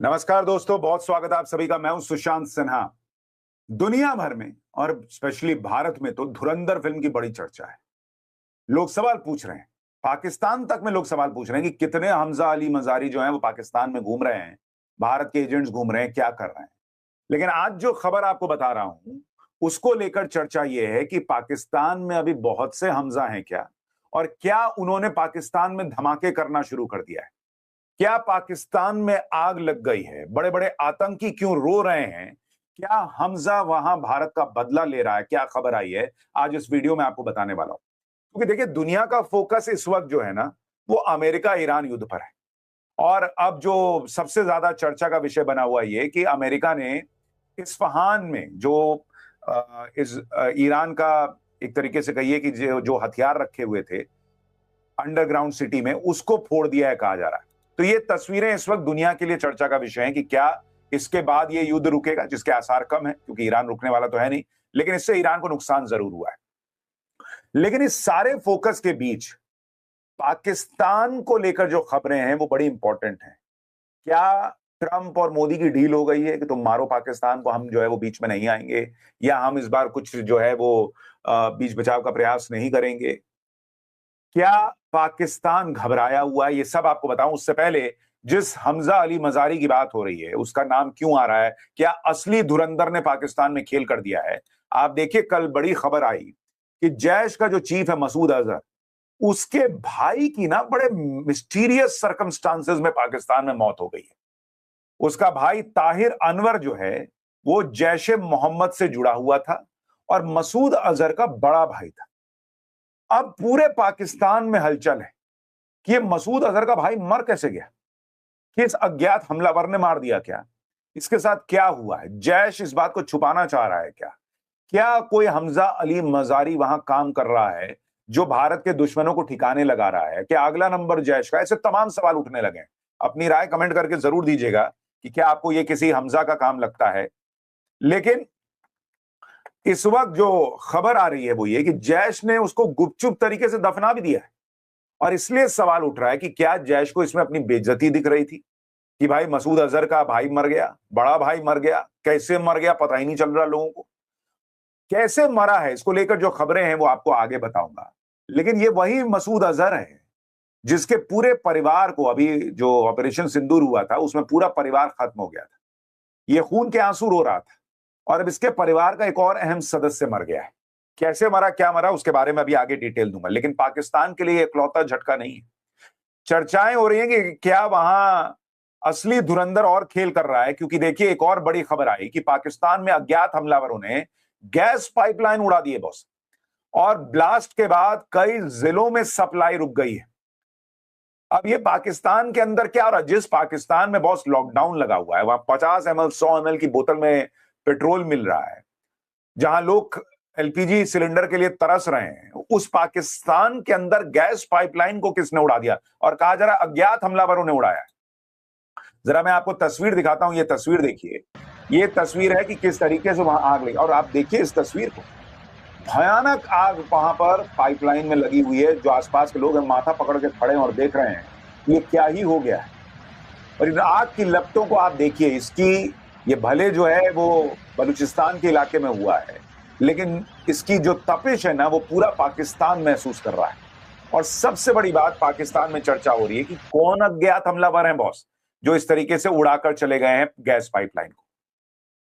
नमस्कार दोस्तों, बहुत स्वागत है आप सभी का। मैं हूं सुशांत सिन्हा। दुनिया भर में और स्पेशली भारत में तो धुरंधर फिल्म की बड़ी चर्चा है। लोग सवाल पूछ रहे हैं, पाकिस्तान तक में लोग सवाल पूछ रहे हैं कि कितने हमजा अली मजारी जो हैं वो पाकिस्तान में घूम रहे हैं, भारत के एजेंट्स घूम रहे हैं, क्या कर रहे हैं। लेकिन आज जो खबर आपको बता रहा हूं उसको लेकर चर्चा यह है कि पाकिस्तान में अभी बहुत से हमजा हैं क्या, और क्या उन्होंने पाकिस्तान में धमाके करना शुरू कर दिया है। क्या पाकिस्तान में आग लग गई है, बड़े बड़े आतंकी क्यों रो रहे हैं, क्या हमजा वहां भारत का बदला ले रहा है, क्या खबर आई है, आज इस वीडियो में आपको बताने वाला हूं। क्योंकि देखिए, दुनिया का फोकस इस वक्त जो है ना, वो अमेरिका ईरान युद्ध पर है। और अब जो सबसे ज्यादा चर्चा का विषय बना हुआ ये कि अमेरिका ने इस्फहान में जो ईरान का एक तरीके से कहिए कि जो जो हथियार रखे हुए थे अंडरग्राउंड सिटी में, उसको फोड़ दिया है कहा जा रहा है। तो ये तस्वीरें इस वक्त दुनिया के लिए चर्चा का विषय है कि क्या इसके बाद ये युद्ध रुकेगा, जिसके आसार कम है क्योंकि ईरान रुकने वाला तो है नहीं, लेकिन इससे ईरान को नुकसान जरूर हुआ है। लेकिन इस सारे फोकस के बीच पाकिस्तान को लेकर जो खबरें हैं वो बड़ी इंपॉर्टेंट हैं। क्या ट्रंप और मोदी की डील हो गई है कि तुम मारो पाकिस्तान को, हम जो है वो बीच में नहीं आएंगे, या हम इस बार कुछ जो है वो बीच बचाव का प्रयास नहीं करेंगे। क्या पाकिस्तान घबराया हुआ है, ये सब आपको बताऊं। उससे पहले, जिस हमजा अली मजारी की बात हो रही है उसका नाम क्यों आ रहा है, क्या असली धुरंधर ने पाकिस्तान में खेल कर दिया है। आप देखिए, कल बड़ी खबर आई कि जैश का जो चीफ है मसूद अजहर, उसके भाई की ना बड़े मिस्टीरियस सर्कमस्टांसेस में पाकिस्तान में मौत हो गई है। उसका भाई ताहिर अनवर जो है वो जैश ए मोहम्मद से जुड़ा हुआ था और मसूद अजहर का बड़ा भाई था। अब पूरे पाकिस्तान में हलचल है कि ये मसूद अजहर का भाई मर कैसे गया, कि इस अज्ञात हमलावर ने मार दिया क्या, इसके साथ क्या हुआ है, जैश इस बात को छुपाना चाह रहा है क्या, क्या कोई हमजा अली मजारी वहां काम कर रहा है जो भारत के दुश्मनों को ठिकाने लगा रहा है, क्या अगला नंबर जैश का। ऐसे तमाम सवाल उठने लगे हैं। अपनी राय कमेंट करके जरूर दीजिएगा कि क्या आपको ये किसी हमजा का काम लगता है। लेकिन इस वक्त जो खबर आ रही है वो ये कि जैश ने उसको गुपचुप तरीके से दफना भी दिया है। और इसलिए सवाल उठ रहा है कि क्या जैश को इसमें अपनी बेइज्जती दिख रही थी कि भाई मसूद अजहर का भाई मर गया, बड़ा भाई मर गया, कैसे मर गया पता ही नहीं चल रहा लोगों को। कैसे मरा है इसको लेकर जो खबरें हैं वो आपको आगे बताऊंगा। लेकिन ये वही मसूद अजहर है जिसके पूरे परिवार को, अभी जो ऑपरेशन सिंदूर हुआ था उसमें पूरा परिवार खत्म हो गया था, ये खून के आंसू रो रहा था, और अब इसके परिवार का एक और अहम सदस्य मर गया है। कैसे मरा, क्या मरा, उसके बारे में अभी आगे डिटेल दूंगा। लेकिन पाकिस्तान के लिए इकलौता झटका नहीं है। चर्चाएं हो रही हैं कि क्या वहां असली धुरंधर और खेल कर रहा है, क्योंकि देखिए एक और बड़ी खबर आई कि पाकिस्तान में अज्ञात हमलावरों ने गैस पाइपलाइन उड़ा दी है बॉस, और ब्लास्ट के बाद कई जिलों में सप्लाई रुक गई है। अब ये पाकिस्तान के अंदर क्या हो रहा है, जिस पाकिस्तान में बॉस लॉकडाउन लगा हुआ है वहां 50 ml 100 ml की बोतल में पेट्रोल मिल रहा है, जहां लोग एलपीजी सिलेंडर के लिए तरस रहे हैं, उस पाकिस्तान के अंदर गैस पाइपलाइन को किसने उड़ा दिया, और कहा जा रहा है अज्ञात हमलावरों ने उड़ाया है। जरा मैं आपको तस्वीर दिखाता हूं, ये तस्वीर देखिए। ये तस्वीर है कि किस तरीके से वहां आग लगी, और आप देखिए इस तस्वीर को, भयानक आग वहां पर पाइपलाइन में लगी हुई है। जो आसपास के लोग हैं माथा पकड़ के खड़े हैं और देख रहे हैं ये क्या ही हो गया है। और इन आग की लपटों को आप देखिए, इसकी, ये भले जो है वो बलूचिस्तान के इलाके में हुआ है, लेकिन इसकी जो तपिश है ना वो पूरा पाकिस्तान महसूस कर रहा है। और सबसे बड़ी बात, पाकिस्तान में चर्चा हो रही है कि कौन अज्ञात हमलावर हैं बॉस जो इस तरीके से उड़ाकर चले गए हैं गैस पाइपलाइन को।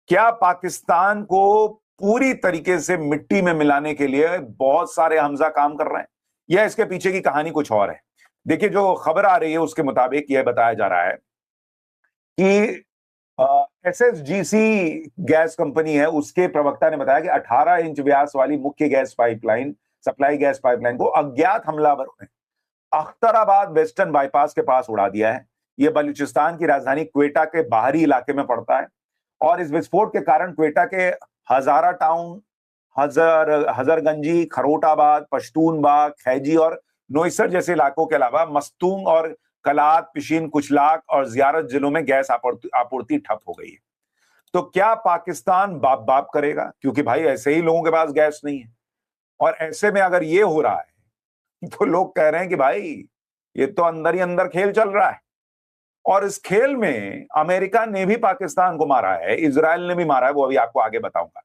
क्या पाकिस्तान को पूरी तरीके से मिट्टी में मिलाने के लिए बहुत सारे हमजा काम कर रहे हैं, या इसके पीछे की कहानी कुछ और है। देखिए, जो खबर आ रही है उसके मुताबिक यह बताया जा रहा है कि एसएसजीसी गैस कंपनी है, उसके प्रवक्ता ने बताया कि 18 इंच व्यास वाली मुख्य gas pipeline, supply gas pipeline को अज्ञात हमलावरों ने अख्तराबाद वेस्टर्न बाईपास के पास उड़ा दिया है। यह बलूचिस्तान की राजधानी क्वेटा के बाहरी इलाके में पड़ता है, और इस विस्फोट के कारण क्वेटा के हजारा टाउन, हजरगंजी, खरोटाबाद, पश्तूनबाग, खैजी और नोईसर जैसे इलाकों के अलावा मस्तूंग और कलात, पिशीन, कुचलाक और जियारत जिलों में गैस आपूर्ति ठप हो गई है। तो क्या पाकिस्तान बाप बाप करेगा, क्योंकि भाई ऐसे ही लोगों के पास गैस नहीं है। और ऐसे में अगर ये हो रहा है तो लोग कह रहे हैं कि भाई ये तो अंदर ही अंदर खेल चल रहा है। और इस खेल में अमेरिका ने भी पाकिस्तान को मारा है, इजराइल ने भी मारा है, वो अभी आपको आगे बताऊंगा।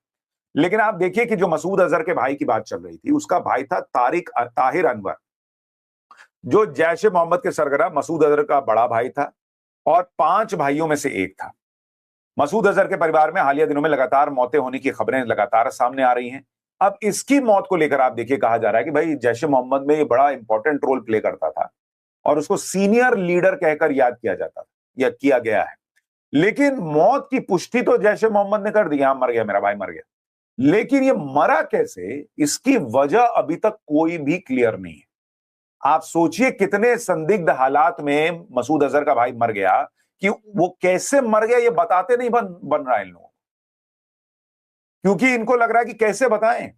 लेकिन आप देखिए कि जो मसूद अजहर के भाई की बात चल रही थी, उसका भाई था ताहिर अनवर, जो जैश ए मोहम्मद के सरगना मसूद अजहर का बड़ा भाई था और 5 भाइयों में से एक था। मसूद अजहर के परिवार में हालिया दिनों में लगातार मौतें होने की खबरें लगातार सामने आ रही हैं। अब इसकी मौत को लेकर आप देखिए, कहा जा रहा है कि भाई जैश ए मोहम्मद में ये बड़ा इंपॉर्टेंट रोल प्ले करता था और उसको सीनियर लीडर कहकर याद किया जाता था या किया गया है। लेकिन मौत की पुष्टि तो जैश ए मोहम्मद ने कर दी, हाँ मर गया, मेरा भाई मर गया। लेकिन ये मरा कैसे, इसकी वजह अभी तक कोई भी क्लियर नहीं है। आप सोचिए कितने संदिग्ध हालात में मसूद अजहर का भाई मर गया, कि वो कैसे मर गया ये बताते नहीं बन रहा है इन लोगों को, क्योंकि इनको लग रहा है कि कैसे बताएं।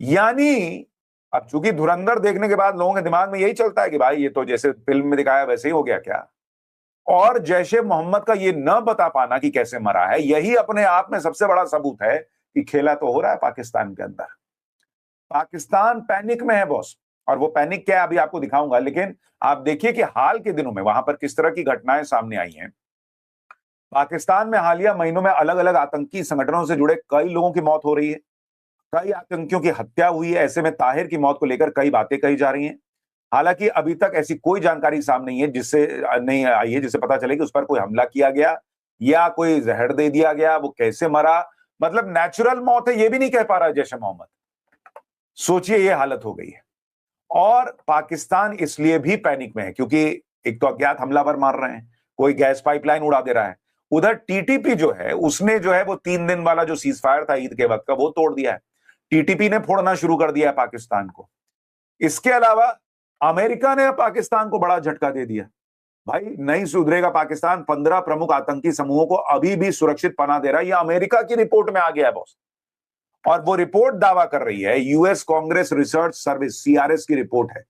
यानी अब चूंकि धुरंधर देखने के बाद लोगों के दिमाग में यही चलता है कि भाई ये तो जैसे फिल्म में दिखाया वैसे ही हो गया क्या। और जैश ए मोहम्मद का ये न बता पाना कि कैसे मरा है, यही अपने आप में सबसे बड़ा सबूत है कि खेला तो हो रहा है पाकिस्तान के अंदर। पाकिस्तान पैनिक में है बॉस, और वो पैनिक क्या है अभी आपको दिखाऊंगा। लेकिन आप देखिए कि हाल के दिनों में वहां पर किस तरह की घटनाएं सामने आई हैं। पाकिस्तान में हालिया महीनों में अलग अलग आतंकी संगठनों से जुड़े कई लोगों की मौत हो रही है, कई आतंकियों की हत्या हुई है। ऐसे में ताहिर की मौत को लेकर कई बातें कही जा रही हैं। हालांकि अभी तक ऐसी कोई जानकारी सामने नहीं है जिससे नहीं आई है जिससे पता चले कि उस पर कोई हमला किया गया या कोई जहर दे दिया गया, वो कैसे मरा, मतलब नेचुरल मौत है ये भी नहीं कह पा रहा जैश ए मोहम्मद। सोचिए ये हालत हो गई है। और पाकिस्तान इसलिए भी पैनिक में है क्योंकि एक तो अज्ञात हमलावर मार रहे हैं, कोई गैस पाइपलाइन उड़ा दे रहा है। उधर टीटीपी जो है उसने जो है वो 3 दिन वाला जो सीज फायर था ईद के वक्त का, वो तोड़ दिया है। टीटीपी ने फोड़ना शुरू कर दिया है पाकिस्तान को। इसके अलावा अमेरिका ने पाकिस्तान को बड़ा झटका दे दिया। भाई नहीं सुधरेगा पाकिस्तान, 15 प्रमुख आतंकी समूहों को अभी भी सुरक्षित पनाह दे रहा है। यह अमेरिका की रिपोर्ट में आ गया है बॉस, और वो रिपोर्ट दावा कर रही है, US Congress research service CRS की रिपोर्ट है।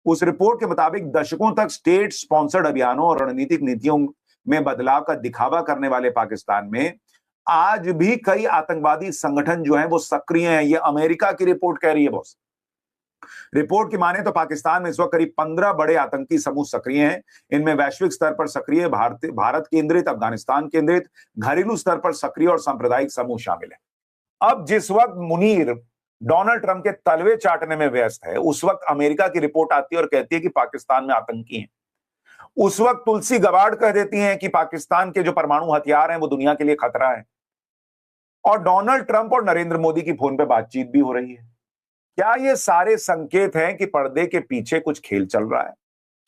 उस रिपोर्ट के मुताबिक दशकों तक स्टेट स्पॉन्सर्ड अभियानों और रणनीतिक नीतियों में बदलाव का दिखावा करने वाले पाकिस्तान में आज भी कई आतंकवादी संगठन जो हैं वो सक्रिय हैं। ये अमेरिका की रिपोर्ट कह रही है बॉस। रिपोर्ट की माने तो पाकिस्तान में इस वक्त करीब 15 बड़े आतंकी समूह सक्रिय हैं। इनमें वैश्विक स्तर पर सक्रिय, भारत केंद्रित, अफगानिस्तान केंद्रित, घरेलू स्तर पर सक्रिय और सांप्रदायिक समूह शामिल है। अब जिस वक्त मुनीर डोनाल्ड ट्रंप के तलवे चाटने में व्यस्त है, उस वक्त अमेरिका की रिपोर्ट आती है और कहती है कि पाकिस्तान में आतंकी हैं। उस वक्त तुलसी गबार्ड कह देती हैं कि पाकिस्तान के जो परमाणु हथियार हैं वो दुनिया के लिए खतरा है। और डोनाल्ड ट्रंप और नरेंद्र मोदी की फोन पे बातचीत भी हो रही है। क्या ये सारे संकेत हैं कि पर्दे के पीछे कुछ खेल चल रहा है?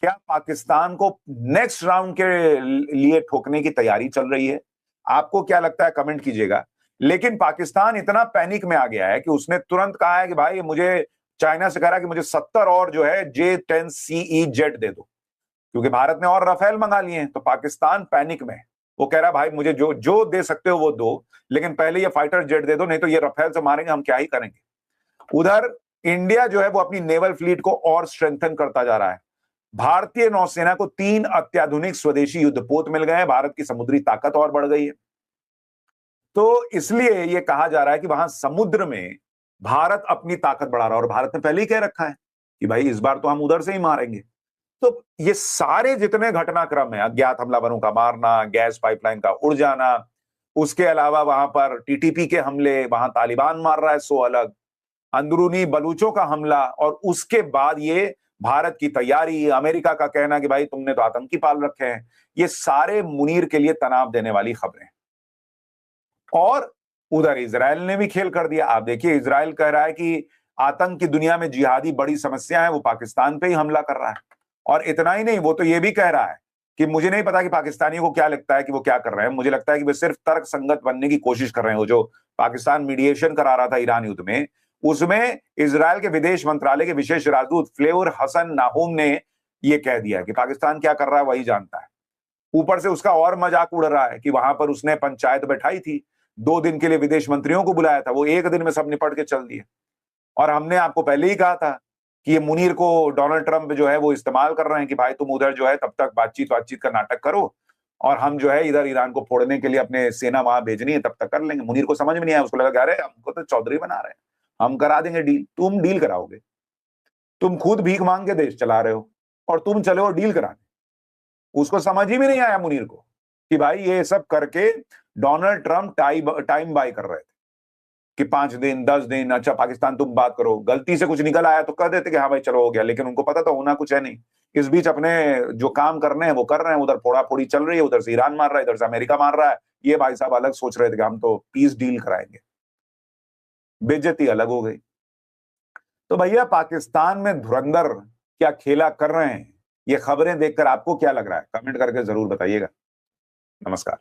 क्या पाकिस्तान को नेक्स्ट राउंड के लिए ठोकने की तैयारी चल रही है? आपको क्या लगता है, कमेंट कीजिएगा। लेकिन पाकिस्तान इतना पैनिक में आ गया है कि उसने तुरंत कहा है कि भाई मुझे, चाइना से कह रहा है कि मुझे 70 और जो है J-10CE जेट दे दो, क्योंकि भारत ने और राफेल मंगा लिए हैं। तो पाकिस्तान पैनिक में है। वो कह रहा है भाई मुझे जो जो दे सकते हो वो दो, लेकिन पहले ये फाइटर जेट दे दो, नहीं तो ये राफेल से मारेंगे, हम क्या ही करेंगे। उधर इंडिया जो है वो अपनी नेवल फ्लीट को और स्ट्रेंथन करता जा रहा है। भारतीय नौसेना को 3 अत्याधुनिक स्वदेशी युद्धपोत मिल गए हैं। भारत की समुद्री ताकत और बढ़ गई है। तो इसलिए यह कहा जा रहा है कि वहां समुद्र में भारत अपनी ताकत बढ़ा रहा है, और भारत ने पहले ही कह रखा है कि भाई इस बार तो हम उधर से ही मारेंगे। तो ये सारे जितने घटनाक्रम है, अज्ञात हमलावरों का मारना, गैस पाइपलाइन का उड़ जाना, उसके अलावा वहां पर टीटीपी के हमले, वहां तालिबान मार रहा है 100 अलग, अंदरूनी बलूचों का हमला, और उसके बाद ये भारत की तैयारी, अमेरिका का कहना कि भाई तुमने तो आतंकी पाल रखे हैं, ये सारे मुनीर के लिए तनाव देने वाली खबरें। और उधर इजराइल ने भी खेल कर दिया। आप देखिए, इजराइल कह रहा है कि आतंक की दुनिया में जिहादी बड़ी समस्या है, वो पाकिस्तान पे ही हमला कर रहा है। और इतना ही नहीं, वो तो ये भी कह रहा है कि मुझे नहीं पता कि पाकिस्तानियों को क्या लगता है कि वो क्या कर रहे हैं, मुझे लगता है कि वे सिर्फ तर्क संगत बनने की कोशिश कर रहे हैं। वो जो पाकिस्तान मीडिएशन करा रहा था ईरान युद्ध में, उसमें इजराइल के विदेश मंत्रालय के विशेष राजदूत फ्लेवर हसन नाहूम ने यह कह दिया कि पाकिस्तान क्या कर रहा है वही जानता है। ऊपर से उसका और मजाक उड़ रहा है कि वहां पर उसने पंचायत बैठाई थी, 2 दिन के लिए विदेश मंत्रियों को बुलाया था, वो 1 दिन में सब निपट के चल दिए। और हमने आपको पहले ही कहा था कि ये मुनीर को डोनाल्ड ट्रंप जो है वो इस्तेमाल कर रहे हैं कि भाई तुम उधर जो है तब तक बातचीत का नाटक करो, और हम जो है इधर ईरान को फोड़ने के लिए अपने सेना वहां भेजनी है, तब तक कर लेंगे। मुनीर को समझ में नहीं आया, उसको लगा अरे हमको तो चौधरी बना रहे हैं, हम करा देंगे डील। तुम डील कराओगे? तुम खुद भीख मांग के देश चला रहे हो और तुम चले हो डील कराने। उसको समझ ही भी नहीं आया मुनीर को कि भाई ये सब करके डोनाल्ड ट्रंप टाइम बाय कर रहे थे कि 5 दिन 10 दिन, अच्छा पाकिस्तान तुम बात करो, गलती से कुछ निकल आया तो कह देते कि हाँ भाई चलो हो गया, लेकिन उनको पता था होना कुछ है नहीं। इस बीच अपने जो काम करने हैं वो कर रहे हैं, उधर फोड़ा फोड़ी चल रही है, उधर से ईरान मार रहा है, इधर से अमेरिका मार रहा है। ये भाई साहब अलग सोच रहे थे कि हम तो पीस डील कराएंगे, बेइज्जती अलग हो गई। तो भैया पाकिस्तान में धुरंधर क्या खेला कर रहे हैं, ये खबरें देखकर आपको क्या लग रहा है, कमेंट करके जरूर बताइएगा। नमस्कार।